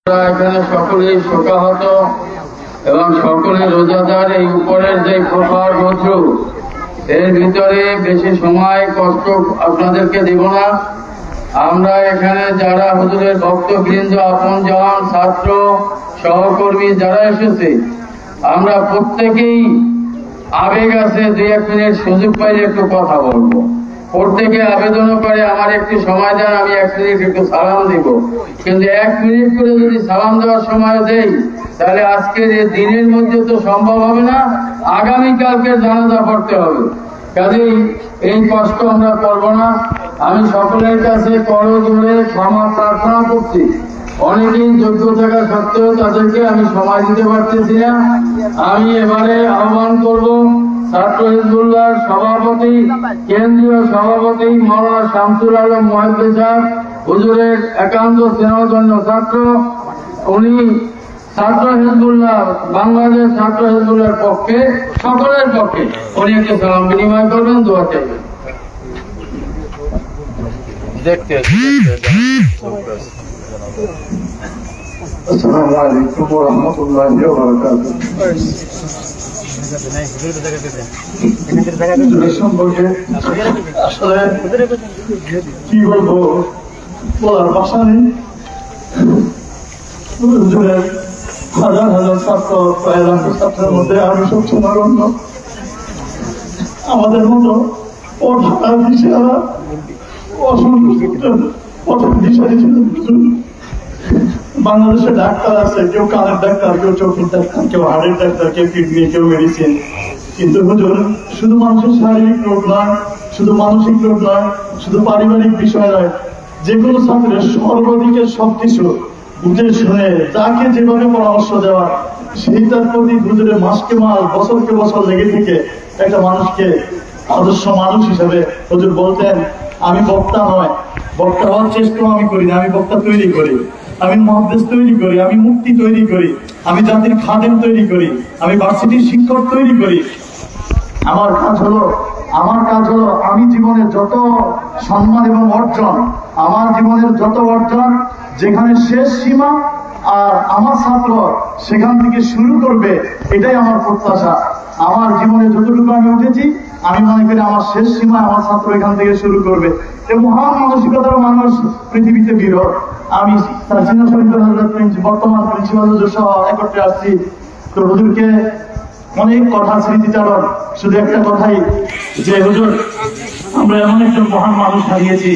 এখানে সকলেই শোকাহত এবং সকলে রোজাদার। এই উপরের যে প্রখর রৌদ্র, এর ভিতরে বেশি সময় কষ্ট আপনাদেরকে দেব না। আমরা এখানে যারা হুজুরের ভক্তবৃন্দ, আপনজন, ছাত্র, সহকর্মী যারা এসেছে, আমরা প্রত্যেকেই আবেগ আছে। 2-1 মিনিট সুযোগ পাইলে একটু কথা বলবো। প্রত্যেকে আবেদনও করে আমার একটু সময় দেন, আমি 1 মিনিট একটু সালাম দিব। কিন্তু 1 মিনিট করে যদি সালাম দেওয়ার সময় দেই, তাহলে আজকের এই দিনের মধ্যে তো সম্ভব হবে না, আগামীকালকে জানাজা পড়তে হবে। কাজেই এই কষ্ট আমরা করবো না। আমি সকলের কাছে করজোড়ে ক্ষমা প্রার্থনা করছি। অনেকেই যোগ্য থাকা সত্ত্বেও তাদেরকে আমি সময় দিতে পারতেছি না। আমি এবারে আহ্বান করব ছাত্র হিজবুল্লাহর সভাপতি, কেন্দ্রীয় সভাপতি মাওলানা শামসুল আলম মুহাদ্দিস সাহেব, হুজুরের একান্ত স্নেহধন্য ছাত্র, উনি ছাত্র হিজবুল্লাহ, বাংলাদেশ ছাত্র হিজবুল্লাহর পক্ষে, সকলের পক্ষে উনি একটি সালাম বিনিময় করবেন, দোয়া চাইবেন। আসসালামু আলাইকুম ওয়া রাহমাতুল্লাহি ওয়া বারাকাতুহু। সম্পর্কে আসলে কি বলবো, বলার ভাষা নেই। হাজার হাজার ছাত্র, প্রায় লাখো ছাত্রের মধ্যে আমি সবসময় অন্য। আমাদের মতো বাংলাদেশে ডাক্তার আছে, কেউ কানের ডাক্তার, কেউ চোখের ডাক্তার, কেউ হাড়ের ডাক্তার, কেউ কিডনি, কেউ মেডিসিন। কিন্তু হুজুর শুধু মানুষের শারীরিক রোগ নয়, শুধু মানসিক রোগ নয়, শুধু পারিবারিক বিষয় নয়, যে কোনো ছাত্রের সর্বদিকে সবকিছু বুঝে শুনে যাকে যেভাবে পরামর্শ দেওয়া, সেইটার প্রতি হুজুরের মাসকে মাস, বছরকে বছর লেগে থেকে একটা মানুষকে আদর্শ মানুষ হিসেবে হুজুর বলতেন, আমি বক্তা নয়, বক্তা হওয়ার চেষ্টাও আমি করি না, আমি বক্তা তৈরি করি, আমি মুহাদ্দিস তৈরি করি, আমি মুফতি তৈরি করি, আমি জাতির খাদেম তৈরি করি, আমি ভার্সিটির শিক্ষক তৈরি করি। আমার কাজ হলো আমি জীবনের যত সম্মান এবং অর্জন, আমার জীবনের যত অর্জন যেখানে শেষ সীমা আর আমার ছাত্র সেখান থেকে শুরু করবে, এটাই আমার প্রত্যাশা। আমার জীবনে যতটুকু আমি উঠেছি, আমি মনে করি আমার শেষ সীমা আমার ছাত্র এখান থেকে শুরু করবে। এবং মহান মানসিকতার মানুষ পৃথিবীতে বিরল। আমি বর্তমান প্রিন্সিপাল হুজুর সহ একত্রে আসছি, তো হুজুরকে অনেক কথা স্মৃতিচারণ, শুধু একটা কথাই যে হুজুর আমরা এমন একজন মহান মানুষ হারিয়েছি,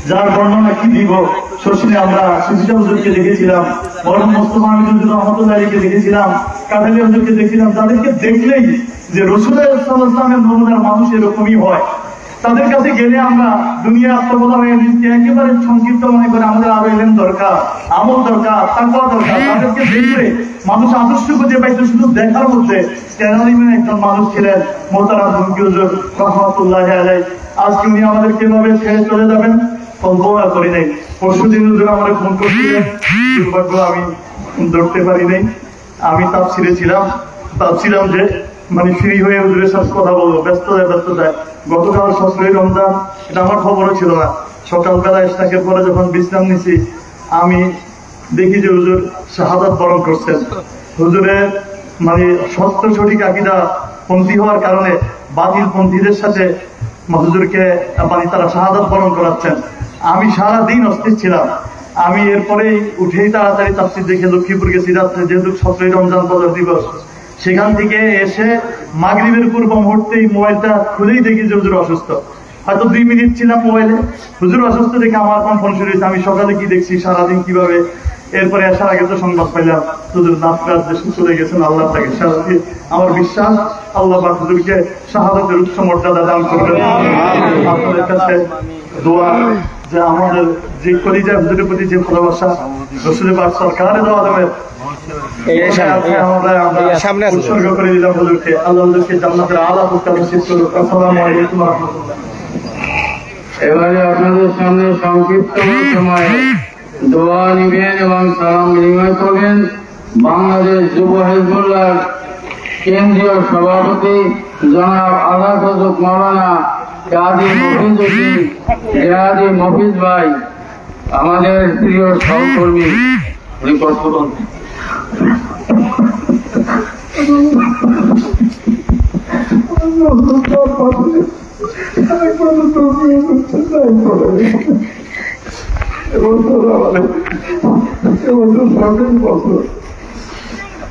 যার বর্ণনা কি দিব। শশীনে আমরা সুচিতা হুজুরকে দেখেছিলাম, মরহুম মোস্তফা আমির হুজুর রহমতুল্লাহ আলীকে দেখেছিলাম, কাঠালি হুজুরকে দেখছিলাম। তাদেরকে দেখলেই যে রাসূলুল্লাহ সাল্লাল্লাহু আলাইহি ওয়াসাল্লামের নমুনার মানুষ এরকমই হয়। তাদের কাছে গেলে আমরা দুনিয়া আত্মবোধা হয়ে নিজকে একেবারে সংক্ষিপ্ত মনে করে আমাদের আরো এলেন দরকার, আমল দরকার, তাকওয়া দরকার। তাদেরকে দেখলে মানুষ আদর্শ খুঁজে পাইতো শুধু দেখার মধ্যে। কেরানীমের একজন মানুষ ছিলেন মোহতারাম মুফতি হুজুর রহমাতুল্লাহি আলাইহি। আজকে উনি আমাদের কিভাবে ছেড়ে চলে যাবেন কল্পনা করি নাই। পরশুদিন হুজুর আমাদের ফোন করছিলেন, দুর্ভাগ্য আমি ধরতে পারি নাই। আমি তাফসিরে ছিলাম, ভাবছিলাম যে মানে ফ্রি হয়ে হুজুরের সাথে কথা বলবো, ব্যস্ততায়। গতকাল 17 রমজান, এটা আমার খবরও ছিল না। সকালবেলা ইশরাকের পরে যখন বিশ্রাম নিছি, আমি দেখি যে হুজুর শাহাদাত বরণ করছেন। হুজুরের মানে সত্য সঠিক আকীদা পন্থী হওয়ার কারণে বাতিল পন্থীদের সাথে হুজুরকে মানে তারা শাহাদাত বরণ করাচ্ছেন। আমি সারাদিন অস্থির ছিলাম। আমি এরপরেই উঠেই তাড়াতাড়ি তাফসীর দেখে লক্ষ্মীপুর গেছি রাত্রে, যেহেতু 17 রমজান বদর দিবস। সেখান থেকে এসে মাগরিবের পূর্ব মুহূর্তেই মোবাইলটা খুলেই দেখি যে হুজুর অসুস্থ। হয়তো 2 মিনিট ছিলাম মোবাইলে, হুজুর অসুস্থ দেখে আমার ফোন শুরু হয়েছে। আমি সকালে কি দেখছি, সারাদিন কিভাবে। এরপরে আসার আগে তো সংবাদ পাইলাম হুজুর নাফরাত দেশে চলে গেছেন। আল্লাহ তাকে শান্তি। আমার বিশ্বাস আল্লাহ পাক হুজুরকে শাহাদাতের উচ্চ মর্যাদা দান করবেন। আপনাদের কাছে দোয়া যে আমাদের যে কলিজার হুজুরের প্রতি যে ভালোবাসা, রাসূল পাক সরকারে দেওয়া দেবে উৎসর্গ করে দিলাম হুজুরকে। আল্লাহ হুজুরকে জান্নাতের আলা প্রত্যাশা নসিব করুক। আসসালামু আলাইকুম ওয়া রাহমাতুল্লাহ। এবারে আপনাদের সামনে সংক্ষিপ্ত সময়ে দোয়া নিবেন এবং সালাম বিনিময় করবেন বাংলাদেশ যুব হিজবুল্লাহর কেন্দ্রীয় সভাপতি জনাব আলাদ হযরত মাওলানা কাজী মফিজ ভাই, আমাদের প্রিয় সহকর্মী উনি কথা বলতেন।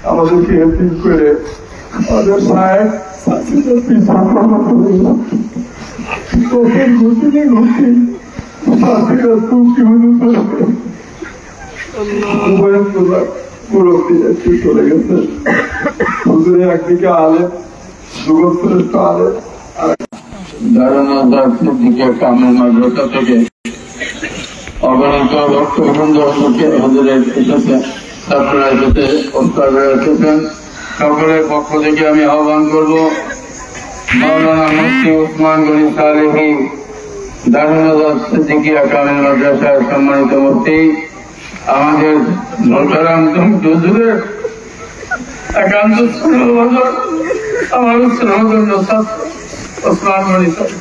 আমাদেরকে ঠিক করে আমাদের সাহেব চলে গেছে। একদিকে আলে যুগশ্রেষ্ঠ আলে কামের মাদ্রাসা থেকে অগণিত ভক্তবৃন্দ এসেছে, ছাত্ররা এসেছে, ওস্তাদরা এসেছেন। সকলের পক্ষ থেকে আমি আহ্বান করব মাওলানা মুফতি উসমান গনি সালেহী দারুল সিদ্দিকিয়া কামেল মাদ্রাসার সম্মানিত মুফতি আমাদের মোহতারাম হুজুরের একান্ত আমার শ্রমধন্য ছাত্র উসমান গনি সালেহী।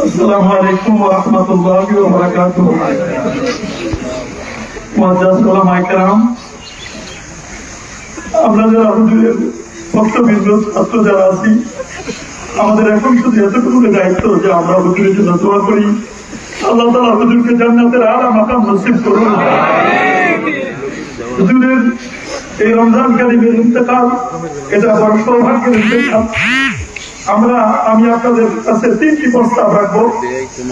আসসালামু আলাইকুম ওয়া রাহমাতুল্লাহি ওয়া বারাকাতুহু। মুআজ্জাজ উলামায়ে কেরাম, আমরা যারা হুজুরের ভক্তবৃন্দ ছাত্র যারা আছি, আমাদের এখন শুধু এতটুকু দায়িত্ব যে আমরা হুজুরের জন্য দোয়া করি, আল্লাহ তাআলা হুজুরকে জান্নাতের আলা মাকাম নসিব করুন। হুজুরের এই রমজান কারিমের ইন্তেকাল এটা বড় সৌভাগ্যের ইন্তেকাল। আমি আপনাদের কাছে তিনটি প্রস্তাব রাখবো।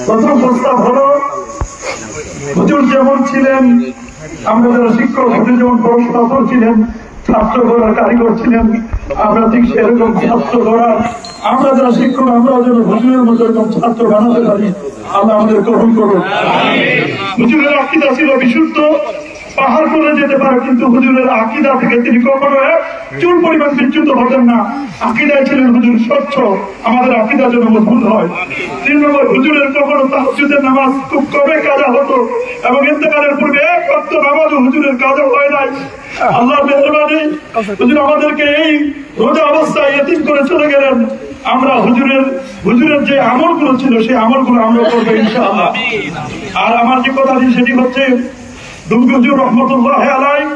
প্রথম প্রস্তাব হলো, হুজুর যেমন ছিলেন, আমরা যারা শিক্ষক, হুজুর যেমন পড়াশোনা ছিলেন, ছাত্র গড়ার কারিগর ছিলেন, আমরা ঠিক সেরকম ছাত্র গড়ার, আমরা যারা শিক্ষক, আমরা যেন হুজুরের মতো এরকম ছাত্র বানাতে পারি। আল্লাহ আমাদের গ্রহণ করুন। হুজুরের আকীদা ছিল বিশুদ্ধ, পাহাড় করে যেতে পারে, কিন্তু হুজুরের আকীদা থেকে তিনি কখনো চুল পরিমাণ বিচ্যুত হতেন না। আকীদায় ছিলেন হুজুর স্বচ্ছ। আমাদের আকীদা যেন মজবুত হয়। 3 নম্বর, হুজুরের কখনো তাহাজ্জুদের নামাজ খুব কমে কাজা হতো এবং ইন্তেকালের পূর্বে এক ওয়াক্ত নামাজও হুজুরের কাজা হয় নাই। আল্লাহর মেহেরবানি, হুজুর আমাদেরকে এই রোজা অবস্থায় ইতিম করে চলে গেলেন। আমরা হুজুরের যে আমলগুলো ছিল সেই আমলগুলো আমরা করবো ইনশাআল্লাহ। আর আমার যে কথা সেটি হচ্ছে, দুমকি হুজুর রহমতুল্লাহ আলাইহি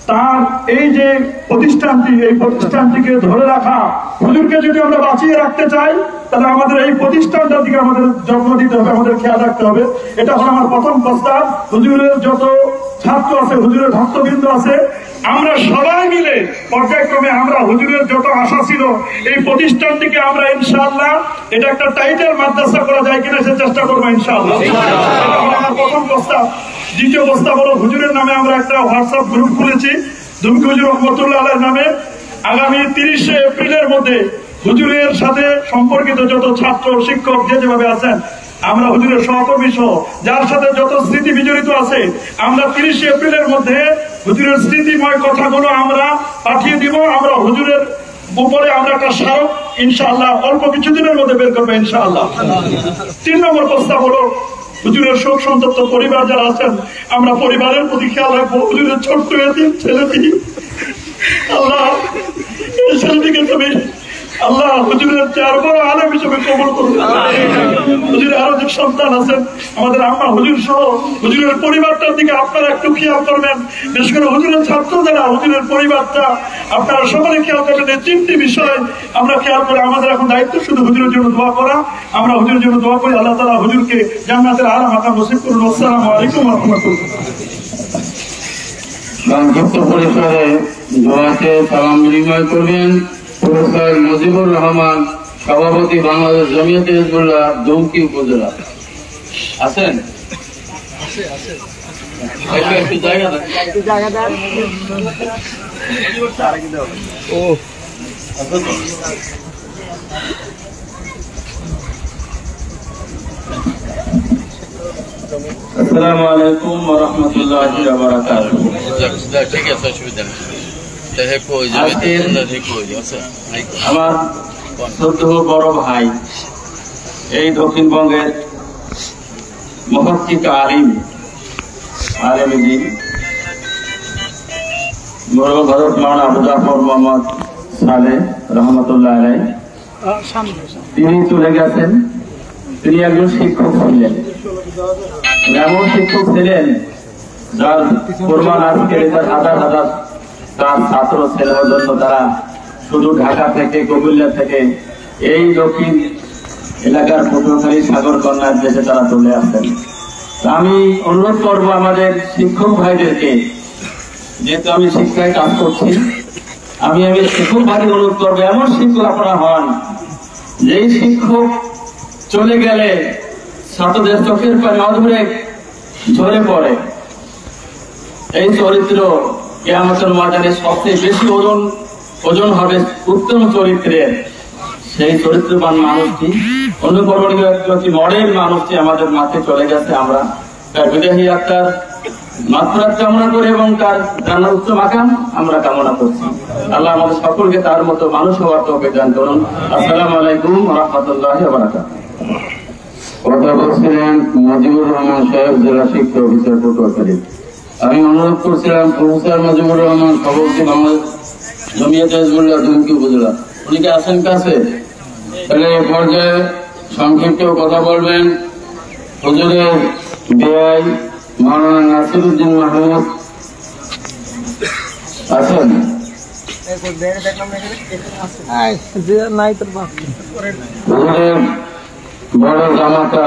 তার এই যে প্রতিষ্ঠানটি, এই প্রতিষ্ঠানটিকে ধরে রাখা, হুজুরকে যদি আমরা বাঁচিয়ে রাখতে চাই তাহলে আমাদের এই প্রতিষ্ঠানটার দিকে আমাদের যত্ন দিতে হবে, আমাদের খেয়াল রাখতে হবে। এটা হলো আমার প্রথম প্রস্তাব। হুজুরের যত ছাত্র আছে, হুজুরের ভক্তবৃন্দ আছে, আমরা সবাই মিলে পর্যায়ক্রমে আমরা হুজুরের যত আশা ছিল এই প্রতিষ্ঠানটিকে আমরা ইনশাআল্লাহ এটা একটা টাইটেল মাদ্রাসা করা যায় কিনা সে চেষ্টা করবো ইনশাআল্লাহ। আমার প্রথম প্রস্তাব। দ্বিতীয় প্রস্তাব হলো, হুজুরের নামে আমরা একটা হোয়াটসঅ্যাপ গ্রুপ খুলেছি দুমকি হুজুর রহমতুল্লাহ আলাইহির নামে। আগামী 30 এপ্রিলের মধ্যে হুজুরের সাথে সম্পর্কিত যত ছাত্র শিক্ষক যে যেভাবে আছেন, আমরা হুজুরের সহকর্মী সহ যার সাথে যত স্মৃতি বিজড়িত আছে, আমরা 30 এপ্রিলের মধ্যে হুজুরের স্মৃতিময় কথাগুলো আমরা পাঠিয়ে দিব। আমরা হুজুরের উপরে আমরা একটা স্মারক ইনশাআল্লাহ অল্প কিছুদিনের মধ্যে বের করবো ইনশাআল্লাহ। 3 নম্বর প্রস্তাব হলো, হুজুরের শোক সন্তপ্ত পরিবার যারা আছেন, আমরা পরিবারের প্রতি খেয়াল রাখবো। হুজুরের ছোট্ট এতিম ছেলেটি, আল্লাহ এই ছেলেটিকে তুমি আল্লাহ হুজুরের 4 বড় আলেম হিসেবে কবুল করুন। হুজুরের আরো যে সন্তান আছেন, আমাদের আম্মা হুজুর সহ হুজুরের পরিবারটার দিকে আপনারা একটু খেয়াল করবেন। বিশেষ করে হুজুরের ছাত্র যারা, হুজুরের পরিবারটা আপনারা সকলে খেয়াল করবেন। এই 3টি বিষয় আমরা খেয়াল করে, আমাদের এখন দায়িত্ব শুধু হুজুরের জন্য দোয়া করা। আমরা হুজুরের জন্য দোয়া করি, আল্লাহ তাআলা হুজুরকে জান্নাতের আলা মাকাম নসিব করুন। আসসালামু আলাইকুম ওয়া রাহমাতুল্লাহ। সংক্ষিপ্ত পরিসরে দোয়াতে সালাম বিনিময় করবেন প্রফেসর মুজিবুর রহমান, সভাপতি বাংলাদেশ জমিয়তে হিজবুল্লাহ দুমকি উপজেলা। আছেন? একটু জায়গা দেন। আসসালামু আলাইকুম ওয়া রাহমাতুল্লাহি ওয়া বারাকাতুহু। ঠিক আছে, অসুবিধা নেই। আমার শ্রদ্ধেয় বড় ভাই, এই দক্ষিণবঙ্গের মহৎ আলিম আলেমদ্বীন হযরত মাওলানা আবু জাফর মোহাম্মদ সালেহ রহমতুল্লাহ আলাইহি, তিনি চলে গেছেন। তিনি একজন শিক্ষক ছিলেন। এমন শিক্ষক ছিলেন যার প্রমাণ আজকে হাজার হাজার তার ছাত্র ছেলের জন্য তারা শুধু ঢাকা থেকে কুমিল্লা থেকে এই দক্ষিণ এলাকার পটুয়াখালী সাগরকন্যার দেশে তারা চলে আসেন। আমি অনুরোধ করবো আমাদের শিক্ষক ভাইদেরকে, যেহেতু আমি শিক্ষায় কাজ করছি, আমি শিক্ষক ভাইদের অনুরোধ করবো এমন শিক্ষক আপনারা হন যেই শিক্ষক চলে গেলে ছাত্রদের চোখের পানি অধরে ঝরে পড়ে। এই চরিত্র কিয়ামতের ময়দানে সবচেয়ে বেশি ওজন হবে উত্তম চরিত্রের। সেই চরিত্রবান মানুষটি, অনুকরণীয় একটি মডেল মানুষটি আমাদের মাঠে চলে গেছে। আমরা তার বিদেহী আত্মার মাগফিরাত কামনা করি এবং তার জান্নাত উচ্চ মাকাম আমরা কামনা করছি। আল্লাহ আমাদের সকলকে তার মতো মানুষ হওয়ার তৌফিক দান করুন। আসসালামু আলাইকুম ওয়া রাহমাতুল্লাহি ওয়া বারাকাতুহু। কথা বলছিলেন মুজিবুর রহমান সাহেব, জেলা শিক্ষা অফিসার পটুয়াখালী। আমি অনুরোধ করছিলাম প্রফেসর মুজিবুর রহমান সভাপতি বাংলাদেশ জমিয়তে হিজবুল্লাহ দুমকি উপজেলা, উনি কি আছেন কাছে? তাহলে এ পর্যায়ে সংক্ষিপ্ত কথা বলবেন হুজুরের বেআই মাওলানা নাসিরউদ্দিন মাহমুদ আছেন। হুজুরের বড় জামাতা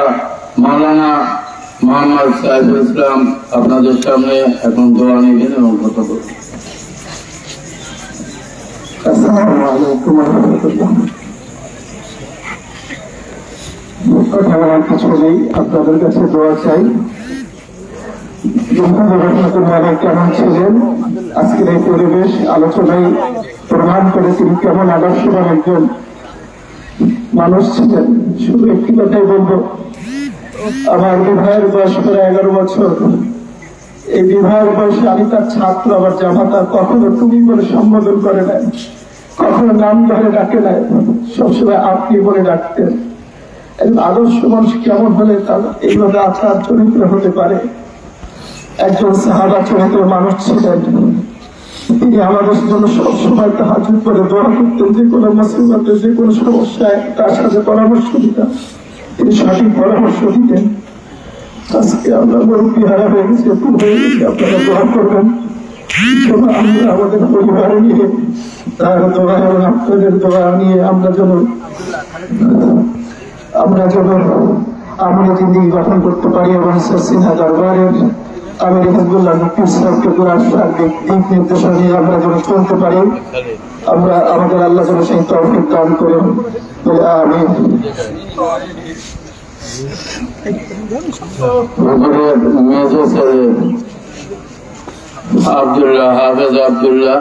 মাওলানা মোহাম্মদ সাইফুল ইসলাম আপনাদের সামনে এখন দোয়া নেবেন এবং কথা বলবেন। আসসালামু আলাইকুম ওয়া রাহমাতুল্লাহ। কিছু নেই, আপনাদের কাছে দোয়া চাই। কেমন ছিলেন? আজকের এই পরিবেশ আলোচনায় প্রমাণ করে তিনি কেমন আদর্শবান একজন মানুষ ছিলেন। শুধু একটি কথাই বলবো, আমার বিবাহের বয়স প্রায় 11 বছর। এই বিবাহের বয়সে আমি তার ছাত্র, আমার জামাতা, কখনো তুমি বলে সম্বোধন করে নাই, কখনো নাম ধরে ডাকে নাই, সবসময় আপনি বলে ডাকতেন। একজন আদর্শ মানুষ কেমন হলে তার এইভাবে আচার চরিত্র হতে পারে? একজন সাহাবা চরিত্র মানুষ ছিলেন। তিনি আমাদের জন্য সবসময় তাহাজ্জুদ করে দোয়া করতেন। যে কোনো মুসিবতে, যে কোনো সমস্যায় তার সাথে পরামর্শ দিতাম, তিনি সঠিক পরামর্শ দিতেন। আজকে আমরা মুরব্বী হারা হয়ে গেছি, আপনারা দোয়া করবেন আমরা আমাদের পরিবারে নিয়ে, তার দোয়া এবং আপনাদের দোয়া নিয়ে আমরা যেন আমরা জিন্দিগি গঠন করতে পারি এবং সিনহা দরবারের আমির হিজবুল্লাহ মুফতি সাহেবকে দিক নির্দেশনা নিয়ে আমরা যেন চলতে পারি। আমরা আমাদের আল্লাহ যেন সেই তৌফিক দান করুন। আমিন। আব্দুল্লাহ হাফেজ আব্দুল্লাহ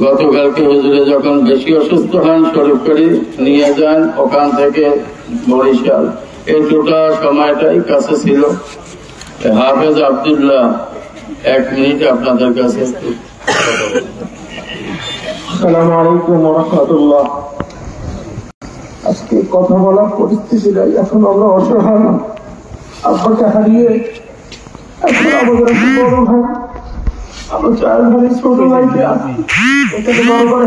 গতকালকে হুজুরে যখন বেশি অসুস্থ হন, শরীফকারী নিয়ে যান ওখান থেকে বরিশাল। এই দুটা সময়টাই কাছে ছিল। হাফেজ আব্দুল্লাহ 1 মিনিট আপনাদের কাছে। আসসালামু আলাইকুম ওয়া রাহমাতুল্লাহ। আজকে কথা বলার পরিস্থিতি নাই, এখন আমরা অসহায়। আব্বাকে হারিয়ে এখন আমাদের বড় ভাই, আমরা 4 ভাই, ছোট ভাইকে এখানে বড় বড়